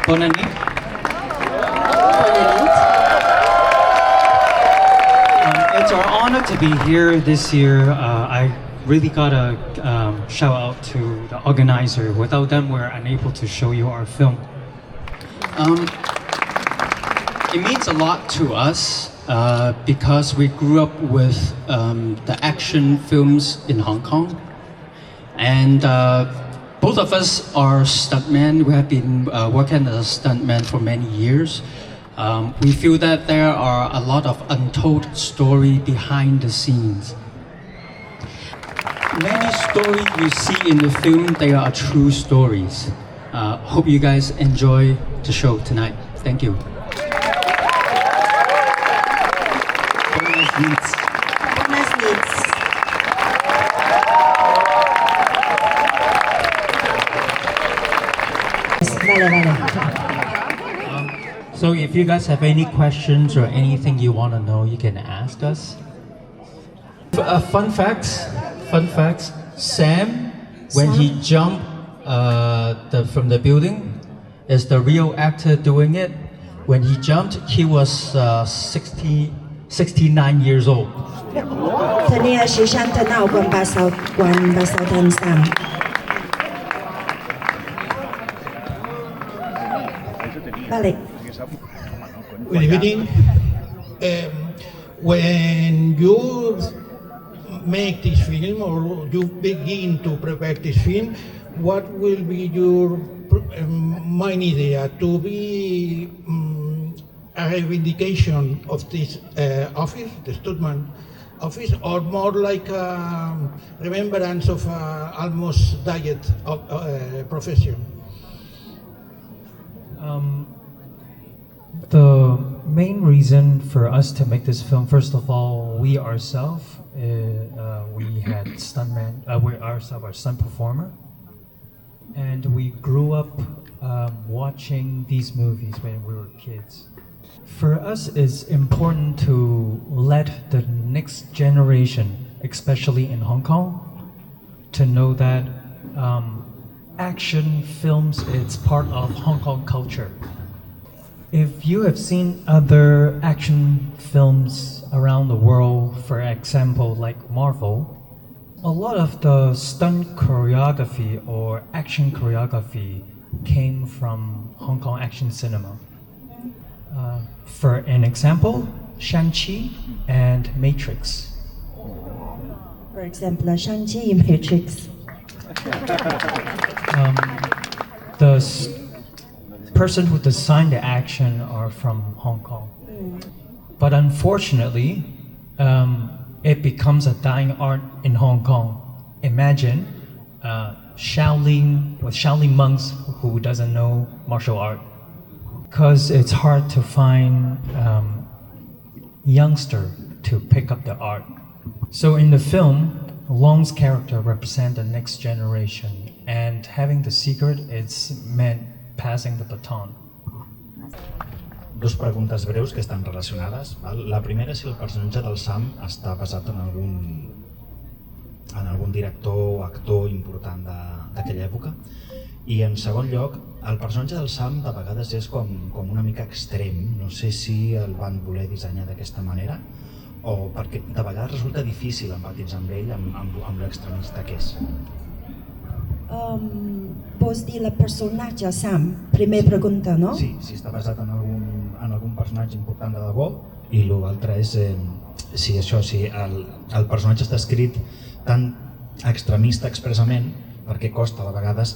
Bonne nuit. It's our honor to be here this year. I really gotta shout out to the organizer. Without them, we're unable to show you our film. It means a lot to us because we grew up with the action films in Hong Kong, and both of us are stuntmen. We have been working as a stuntman for many years. We feel that there are a lot of untold story behind the scenes. Many stories you see in the film, they are true stories. Hope you guys enjoy the show tonight. Thank you. Nits. So if you guys have any questions or anything you want to know, you can ask us. Fun facts. Sam, when he jumped from the building, is the real actor doing it. When he jumped, he was 69 years old. 他呢是上的闹关巴少天上。Balik. Good evening. When you make this film or you begin to prepare this film, what will be your main idea? To be a reivindication of this office, the Stuntman office, or more like a remembrance of almost died profession? The main reason for us to make this film, first of all, we ourselves, we had stuntman, we ourselves are stunt performer, and we grew up watching these movies when we were kids. For us, it's important to let the next generation, especially in Hong Kong, to know that action films is part of Hong Kong culture. If you have seen other action films around the world, for example, like Marvel, a lot of the stunt choreography or action choreography came from Hong Kong action cinema. For an example, Shang-Chi and Matrix. For example, Shang-Chi and Matrix. The person who designed the action are from Hong Kong. But unfortunately, it becomes a dying art in Hong Kong. Imagine Shaolin monks who doesn't know martial art. Because it's hard to find youngster to pick up the art. So in the film, Leung's character represents the next generation, and having the secret, it's meant passing the baton. Dos preguntes breus que estan relacionades. La primera és si el personatge del Sam està basat en algun director o actor important d'aquella època. I en segon lloc, el personatge del Sam de vegades és com una mica extrem. No sé si el van voler dissenyar d'aquesta manera o perquè de vegades resulta difícil empatitzar amb ell, amb l'extremista que és. Vols dir la personatge Sam? Primera pregunta, no? Sí, si està basat en algun personatge important de debò, i l'altre és si el personatge està escrit tan extremista expressament perquè costa de vegades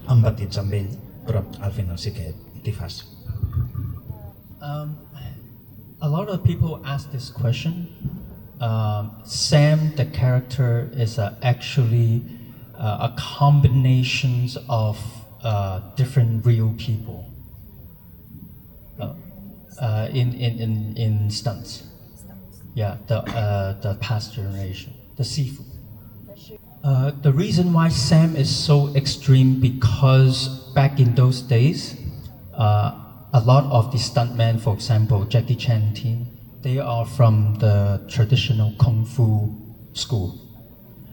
empatitzar amb ell, però al final sí que t'hi fas. A lot of people ask this question. Sam, the character, is actually a combination of different real people in stunts. Yeah, the past generation, the Sifu. The reason why Sam is so extreme because back in those days, a lot of the stuntmen, for example, Jackie Chan team, they are from the traditional Kung Fu school.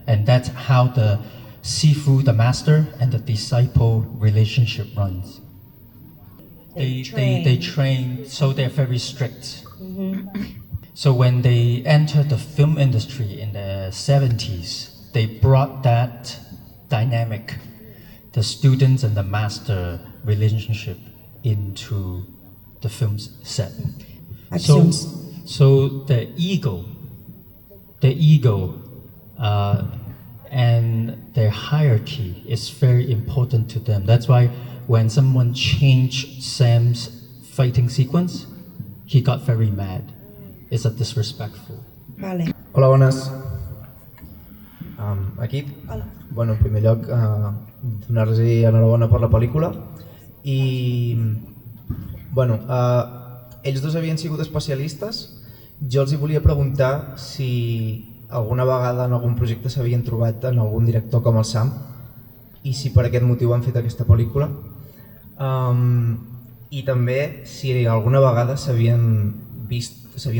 And that's how the Sifu, the master, and the disciple relationship runs. They train, so they're very strict. So when they entered the film industry in the 70s, they brought that dynamic, the students and the master relationship, into the film set. So the ego, and their hierarchy is very important to them. That's why when someone changed Sam's fighting sequence, he got very mad. It's a disrespectful. Vale. Hola, buenas. Equip. Hola. Bueno, en primer lloc, donar-los enhorabona per la pel·lícula. I, bueno, ells dos havien sigut especialistes. Jo els hi volia preguntar si alguna vegada en algun projecte s'havien trobat en algun director com el Sam i si per aquest motiu han fet aquesta pel·lícula. I també si alguna vegada s'havien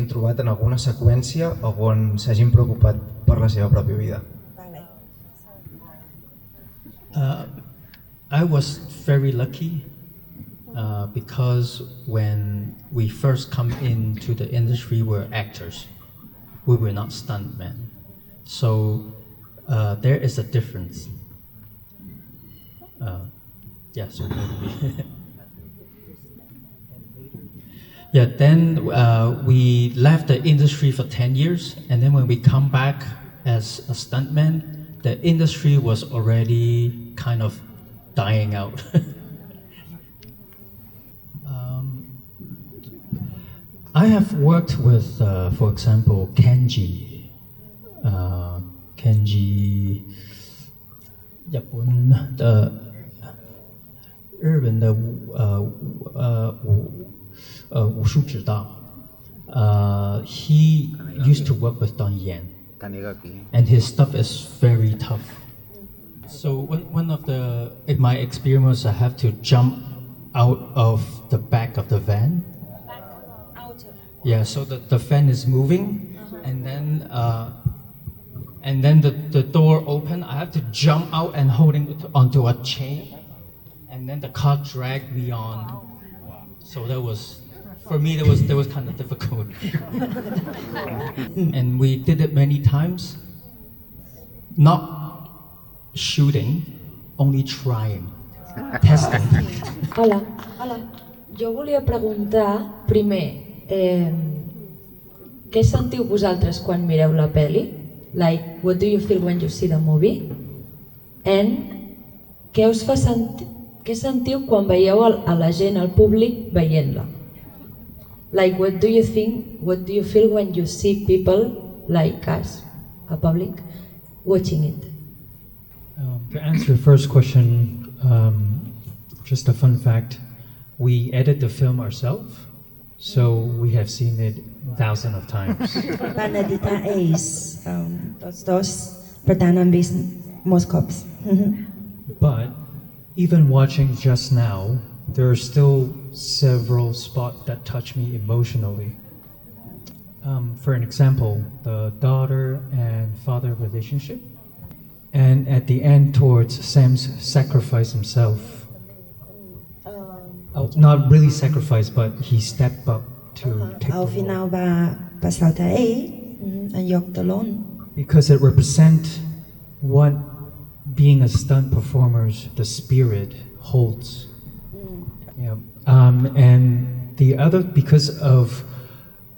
trobat en alguna seqüència on s'hagin preocupat per la seva pròpia vida. I was very lucky because when we first come into the industry, we were actors. We were not stuntmen. So there is a difference. So maybe. Yeah, then we left the industry for 10 years, and then when we come back as a stuntman, the industry was already kind of dying out. I have worked with, for example, Kenji, 日本的武术指导. He used to work with Don Yan, and his stuff is very tough. So one of my experiments, I have to jump out of the back of the van. Yeah, so the van is moving, and then the door open. I have to jump out and holding onto a chain, and then the car dragged me on. So that was, for me, that was kind of difficult. And we did it many times, not shooting, only trying, testing. Hola. Jo volia preguntar, primer, què sentiu vosaltres quan mireu la pel·li? Like, what do you feel when you see the movie? And què us fa què sentiu quan veieu a la gent, al públic, veient-la? Like, what do you think, what do you feel when you see people like us, a public, watching it? To answer the first question, just a fun fact, we edit the film ourselves, so we have seen it thousands of times. Van editar ells, tots dos, per tant han vist molts cops. But even watching just now, there are still several spots that touch me emotionally. For an example, the daughter and father relationship, and at the end towards Sam's sacrifice himself. Not really sacrifice, but he stepped up to take Al the final role. va passar-te a ell en lloc de l'on. Because it represents what being a stunt performer's the spirit holds. Yeah. And the other, because of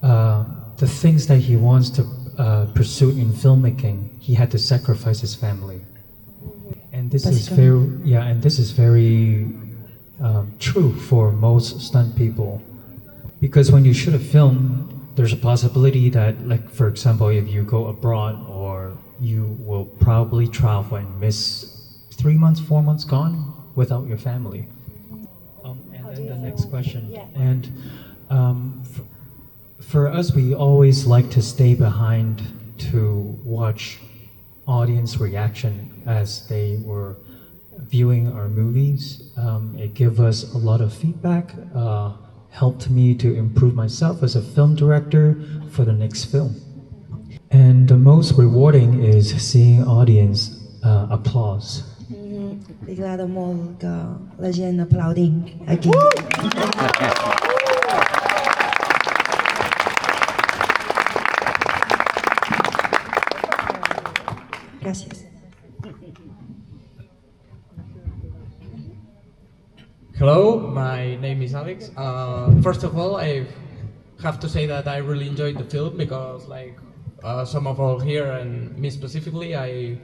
the things that he wants to pursue in filmmaking, he had to sacrifice his family. And this is very true for most stunt people. Because when you shoot a film, there's a possibility that, like, for example, if you go abroad, or you will probably travel and miss 3 months, 4 months gone without your family. And then the next question. Yeah. And for us, we always like to stay behind to watch audience reaction as they were viewing our movies. It gave us a lot of feedback, helped me to improve myself as a film director for the next film. And the most rewarding is seeing audience applause. Li agrada molt que la gent aplaudin aquí. Gràcies. Hello, my name is Alex. First of all, I have to say that I really enjoyed the film because, like some of all here and me specifically, I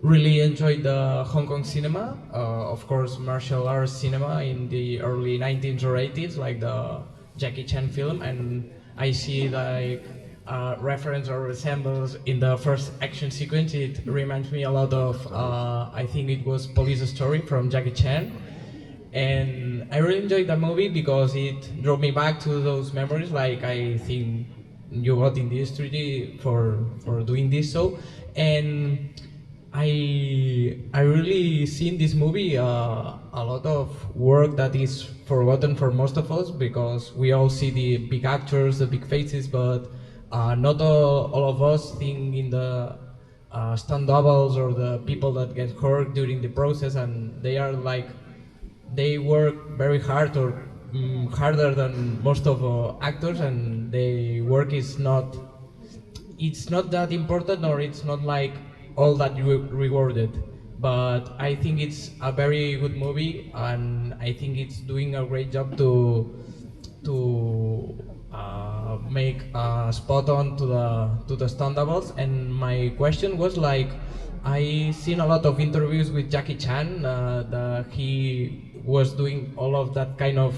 really enjoyed the Hong Kong cinema. Of course, martial arts cinema in the early 19s or 80s, like the Jackie Chan film, and I see like reference or resembles in the first action sequence. It reminds me a lot of, I think it was Police Story from Jackie Chan. And I really enjoyed that movie because it drove me back to those memories. Like I think you got in the studio for doing this. So, and I really see in this movie a lot of work that is forgotten for most of us because we all see the big actors, the big faces, but not all of us think in the stunt doubles or the people that get hurt during the process, and they are like. They work very hard or harder than most of actors, and their work is not. It's not that important, or it's not like all that rewarded. But I think it's a very good movie, and I think it's doing a great job to make spot on to the stunt doubles. And my question was like, I seen a lot of interviews with Jackie Chan that he was doing all of that kind of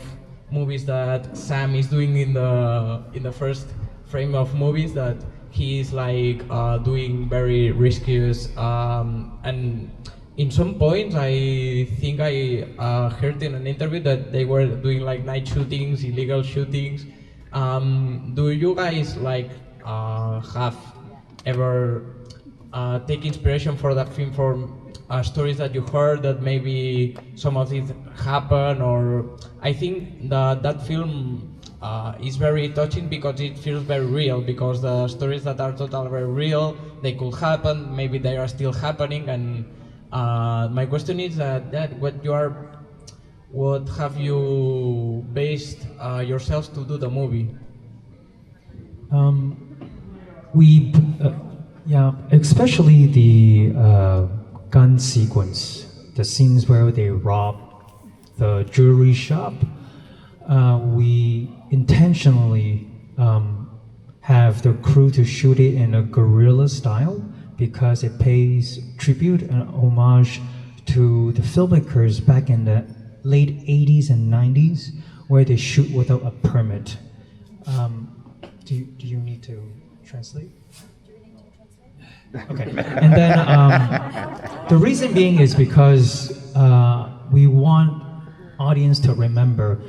movies that Sam is doing in the first frame of movies, that he is like doing very risky and in some points I think I heard in an interview that they were doing like night shootings, illegal shootings. Do you guys like have ever take inspiration for that film from stories that you heard that maybe some of it happen? Or I think that film is very touching because it feels very real, because the stories that are totally very real, they could happen, maybe they are still happening. And my question is that what have you based yourselves to do the movie? Yeah, especially the gun sequence, the scenes where they rob the jewelry shop. We intentionally have the crew to shoot it in a guerrilla style because it pays tribute and homage to the filmmakers back in the late 80s and 90s where they shoot without a permit. Do you need to translate? Okay, and then the reason being is because we want audience to remember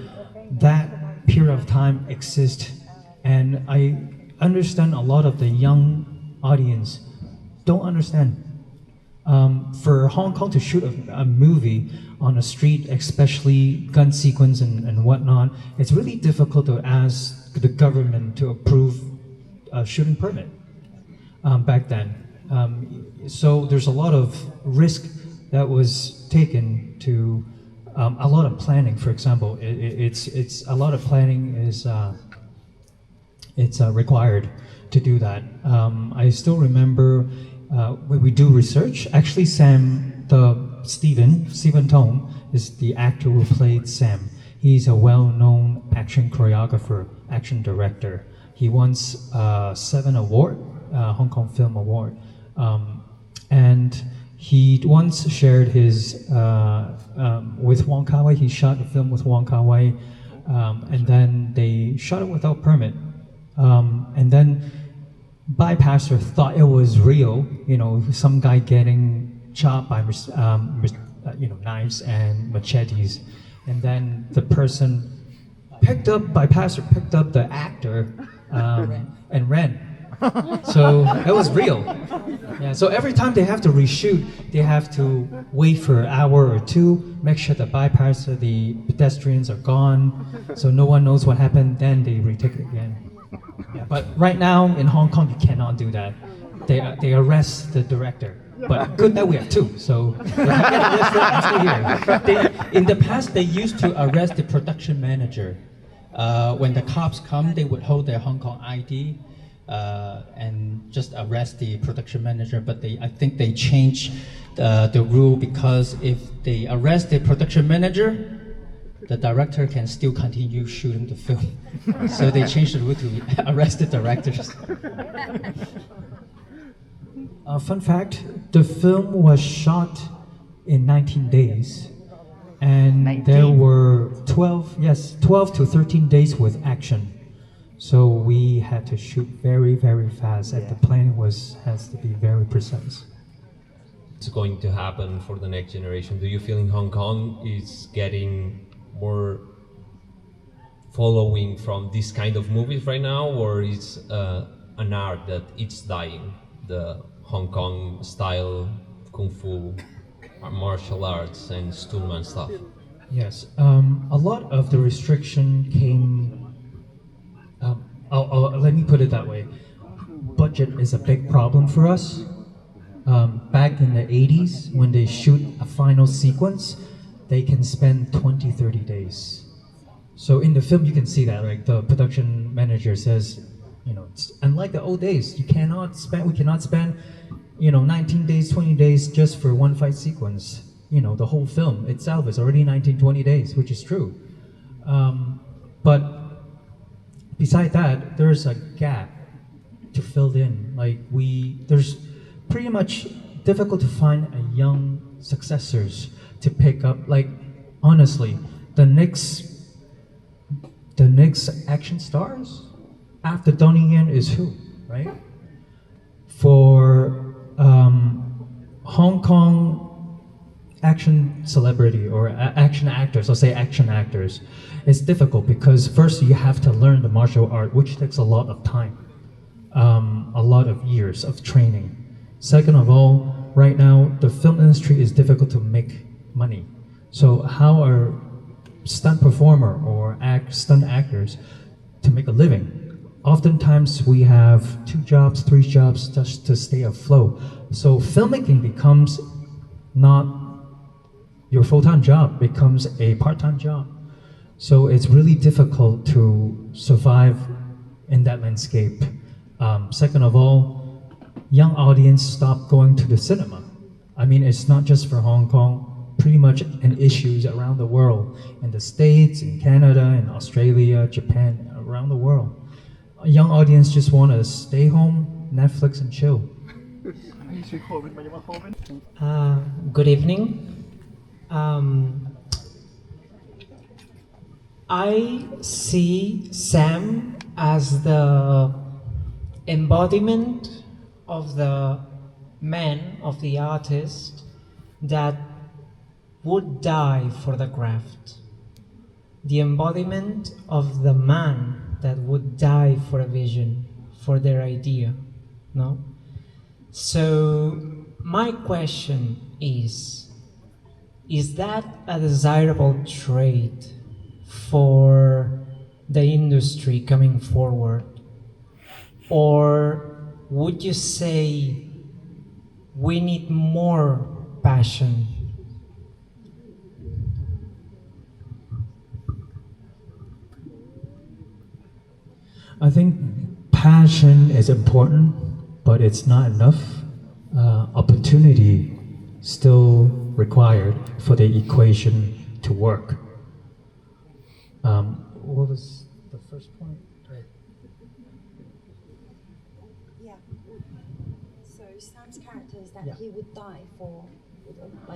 that period of time exists, and I understand a lot of the young audience don't understand. For Hong Kong to shoot a movie on a street, especially gun sequence and whatnot, it's really difficult to ask the government to approve a shooting permit back then. So there's a lot of risk that was taken to a lot of planning. For example, it's a lot of planning is required to do that. I still remember when we do research. Actually, Stephen Tong is the actor who played Sam. He's a well-known action choreographer, action director. He won 7 award, Hong Kong Film Award. And he once shared his, with Wong Kar-wai, he shot a film with Wong Kar-wai, and then they shot it without permit. And then Bypasser thought it was real, some guy getting chopped by knives and machetes. And then the person Bypasser picked up the actor and ran. So it was real. Yeah, so every time they have to reshoot, they have to wait for an hour or two, make sure the bypasser, the pedestrians are gone, so no one knows what happened, then they retake it again. Yeah, but right now in Hong Kong, you cannot do that. They arrest the director. But good that we have two, so when I get arrested, I'm still here. In the past, they used to arrest the production manager. When the cops come, they would hold their Hong Kong ID and just arrest the production manager. But I think they changed the rule, because if they arrest the production manager, the director can still continue shooting the film. So they changed the rule to arrest the directors. Fun fact, the film was shot in 19 days. And there were 12 to 13 days with action. So we had to shoot very, very fast, and the planning has to be very precise. It's going to happen for the next generation. Do you feel in Hong Kong is getting more following from this kind of movies right now, or is an art that it's dying, the Hong Kong style kung fu, martial arts and Stuntman stuff? Yes, a lot of the restriction came, let me put it that way. Budget is a big problem for us. Back in the 80s, when they shoot a final sequence, they can spend 20-30 days. So in the film, you can see that, like the production manager says, it's unlike the old days, we cannot spend 19 days, 20 days just for one fight sequence. The whole film itself is already 19-20 days, which is true. But beside that, there's a gap to fill in. There's pretty much difficult to find a young successors to pick up. Honestly, the next action stars after Donnie Yen is who, right? For Hong Kong action celebrity or action actors, I'll say action actors, it's difficult because first you have to learn the martial art, which takes a lot of time, a lot of years of training. Second of all, right now the film industry is difficult to make money. So how are stunt performer or stunt actors to make a living? Oftentimes we have 2 jobs, 3 jobs just to stay afloat. So filmmaking becomes not your full-time job, becomes a part-time job. So it's really difficult to survive in that landscape. Second of all, young audience stop going to the cinema. I mean, it's not just for Hong Kong, pretty much an issues around the world, in the States, in Canada, in Australia, Japan, around the world. A young audience just want to stay home, Netflix and chill. Good evening. I see Sam as the embodiment of the man, of the artist that would die for the craft. The embodiment of the man that would die for a vision, for their idea, no? So my question is that a desirable trait for the industry coming forward? Or would you say we need more passion? I think passion is important, but it's not enough. Opportunity still required for the equation to work. What was the first point? Yeah. So Sam's character is that Yeah. he would die for,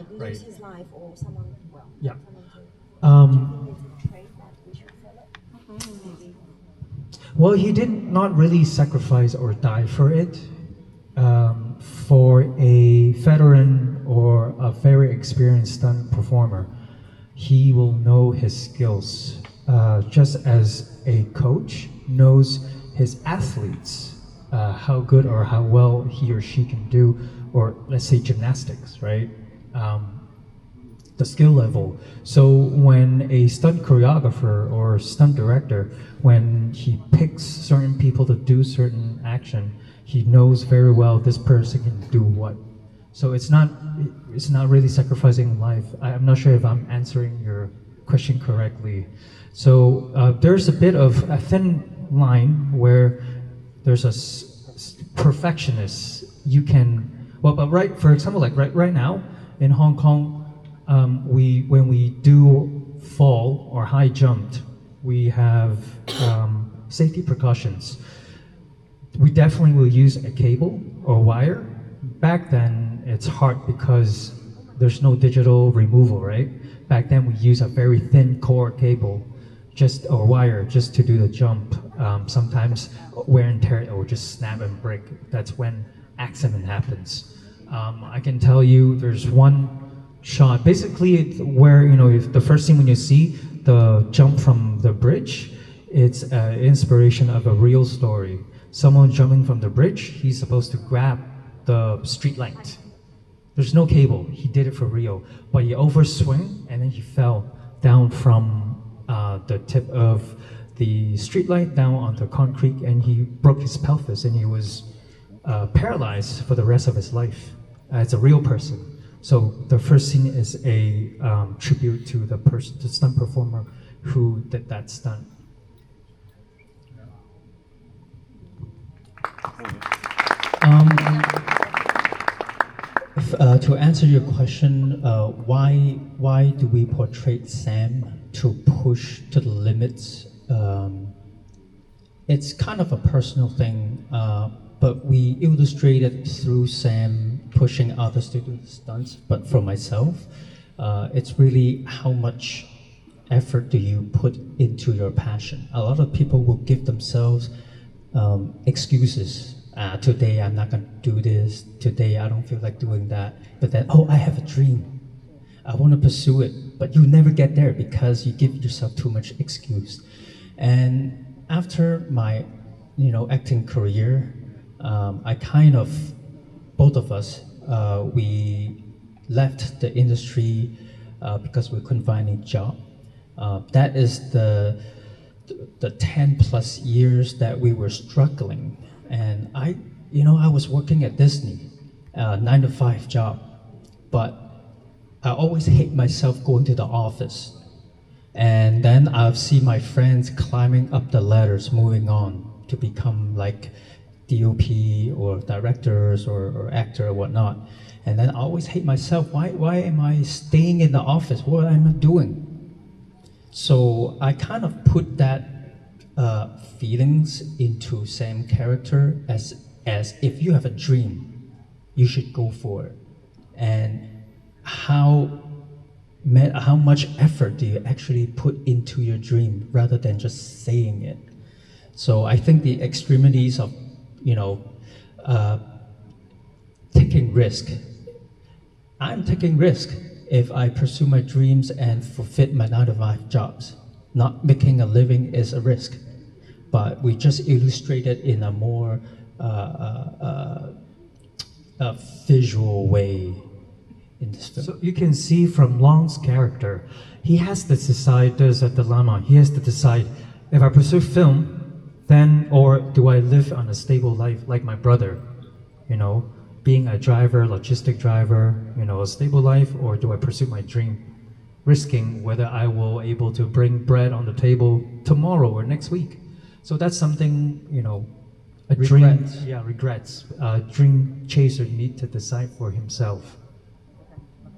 lose Right. his life or someone, Yeah. someone to. It's a trait that we should follow. Maybe. Well, he did not really sacrifice or die for it. For a veteran or a very experienced stunt performer, he will know his skills, just as a coach knows his athletes, how good or how well he or she can do, or let's say gymnastics, right? The skill level. So when a stunt choreographer or stunt director, when he picks certain people to do certain action, he knows very well this person can do what. So it's not really sacrificing life. I'm not sure if I'm answering your question correctly. So there's a bit of a thin line where there's a perfectionist. You can, well, but right, for example, like right now in Hong Kong, when we do fall or high jump, we have safety precautions. We definitely will use a cable or wire. Back then, it's hard because there's no digital removal, right? Back then, we use a very thin core cable, or wire, just to do the jump. Sometimes wear and tear, it will just snap and break. That's when accident happens. I can tell you, there's one shot. Basically, it's where if the first thing when you see the jump from the bridge, it's an inspiration of a real story. Someone jumping from the bridge, he's supposed to grab the street light. There's no cable. He did it for real, but he overswung and then he fell down from the tip of the street light down onto concrete, and he broke his pelvis, and he was paralyzed for the rest of his life. It's a real person. So the first scene is a tribute to the stunt performer who did that stunt. To answer your question, why do we portray Sam to push to the limits? It's kind of a personal thing, but we illustrate it through Sam pushing others to do the stunts. But for myself, it's really how much effort do you put into your passion. A lot of people will give themselves excuses. Today I'm not going to do this. Today I don't feel like doing that. But then, I have a dream. I want to pursue it. But you never get there because you give yourself too much excuse. And after my, acting career, both of us, we left the industry because we couldn't find any job. That is the 10 plus years that we were struggling. And I was working at Disney, 9-to-5 job, but I always hate myself going to the office. And then I'll see my friends climbing up the ladders, moving on to become like DOP or directors or actor or whatnot. And then I always hate myself. Why am I staying in the office? What am I doing? So I kind of put that feelings into same character as if you have a dream, you should go for it. And how much effort do you actually put into your dream rather than just saying it? So I think the extremities of taking risk. I'm taking risk if I pursue my dreams and fulfill my 9-to-5 jobs. Not making a living is a risk, but we just illustrate it in a more visual way in this film. So you can see from Leung's character, he has to decide, there's a dilemma. He has to decide, if I pursue film, then, or do I live on a stable life like my brother, being a driver, logistic driver, a stable life, or do I pursue my dream? Risking whether I will able to bring bread on the table tomorrow or next week. So that's something, a Regrets. dream, regrets. A dream chaser need to decide for himself.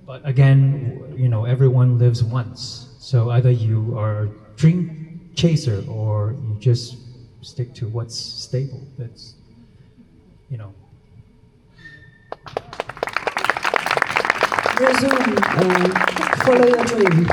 But again, everyone lives once. So either you are a dream chaser or you just stick to what's stable. That's, Resume, follow your dream.